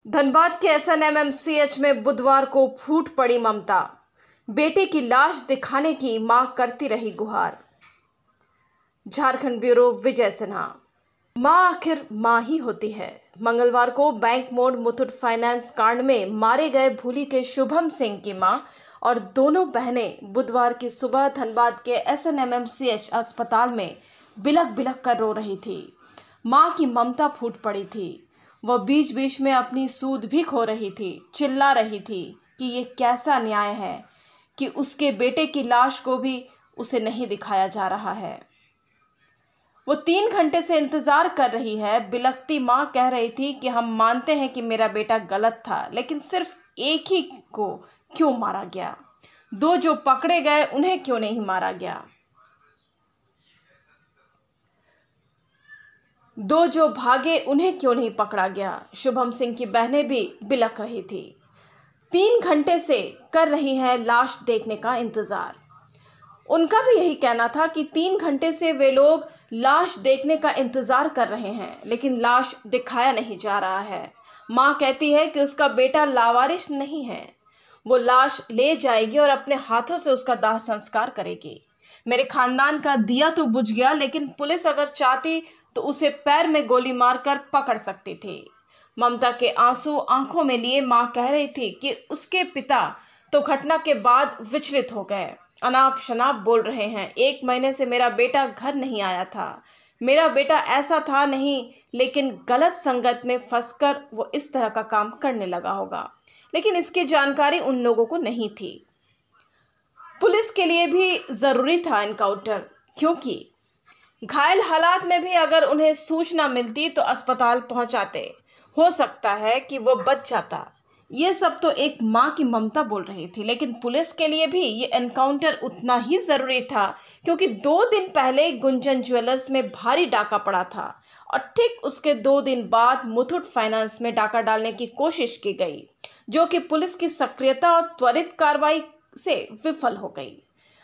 धनबाद के SNMMCH में बुधवार को फूट पड़ी ममता। बेटे की लाश दिखाने की मां करती रही गुहार। झारखंड ब्यूरो विजय सिन्हा। मां आखिर मां ही होती है। मंगलवार को बैंक मोड़ मुथूट फाइनेंस कांड में मारे गए भूली के शुभम सिंह की मां और दोनों बहनें बुधवार की सुबह धनबाद के SNMMCH अस्पताल में बिलख बिलख कर रो रही थी। मां की ममता फूट पड़ी थी। वह बीच बीच में अपनी सूध भी खो रही थी, चिल्ला रही थी कि ये कैसा न्याय है कि उसके बेटे की लाश को भी उसे नहीं दिखाया जा रहा है। वो 3 घंटे से इंतजार कर रही है। बिलखती मां कह रही थी कि हम मानते हैं कि मेरा बेटा गलत था, लेकिन सिर्फ एक ही को क्यों मारा गया? 2 जो पकड़े गए उन्हें क्यों नहीं मारा गया? 2 जो भागे उन्हें क्यों नहीं पकड़ा गया? शुभम सिंह की बहनें भी बिलख रही थी। 3 घंटे से कर रही है लाश देखने का इंतजार। उनका भी यही कहना था कि 3 घंटे से वे लोग लाश देखने का इंतजार कर रहे हैं, लेकिन लाश दिखाया नहीं जा रहा है। मां कहती है कि उसका बेटा लावारिस नहीं है। वो लाश ले जाएगी और अपने हाथों से उसका दाह संस्कार करेगी। मेरे खानदान का दिया तो बुझ गया, लेकिन पुलिस अगर चाहती तो उसे पैर में गोली मारकर पकड़ सकती थी। ममता के आंसू आंखों में लिए मां कह रही थी कि उसके पिता तो घटना के बाद विचलित हो गए, अनाप शनाप बोल रहे हैं। 1 महीने से मेरा बेटा घर नहीं आया था। मेरा बेटा ऐसा था नहीं, लेकिन गलत संगत में फंसकर वो इस तरह का काम करने लगा होगा, लेकिन इसकी जानकारी उन लोगों को नहीं थी। पुलिस के लिए भी जरूरी था एनकाउंटर, क्योंकि घायल हालात में भी अगर उन्हें सूचना मिलती तो अस्पताल पहुंचाते। हो सकता है कि वो बच जाता। ये सब तो एक मां की ममता बोल रही थी, लेकिन पुलिस के लिए भी ये एनकाउंटर उतना ही जरूरी था, क्योंकि 2 दिन पहले गुंजन ज्वेलर्स में भारी डाका पड़ा था और ठीक उसके 2 दिन बाद मुथूट फाइनेंस में डाका डालने की कोशिश की गई, जो कि पुलिस की सक्रियता और त्वरित कार्रवाई से विफल हो गई।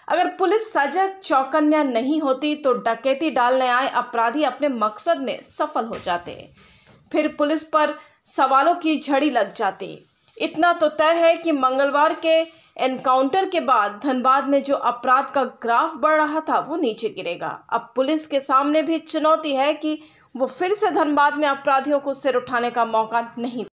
अगर पुलिस सजग चौकन्या नहीं होती तो डकैती डालने आए अपराधी अपने मकसद में सफल हो जाते। फिर पुलिस पर सवालों की झड़ी लग जाती। इतना तो तय है कि मंगलवार के एनकाउंटर के बाद धनबाद में जो अपराध का ग्राफ बढ़ रहा था वो नीचे गिरेगा। अब पुलिस के सामने भी चुनौती है कि वो फिर से धनबाद में अपराधियों को सिर उठाने का मौका नहीं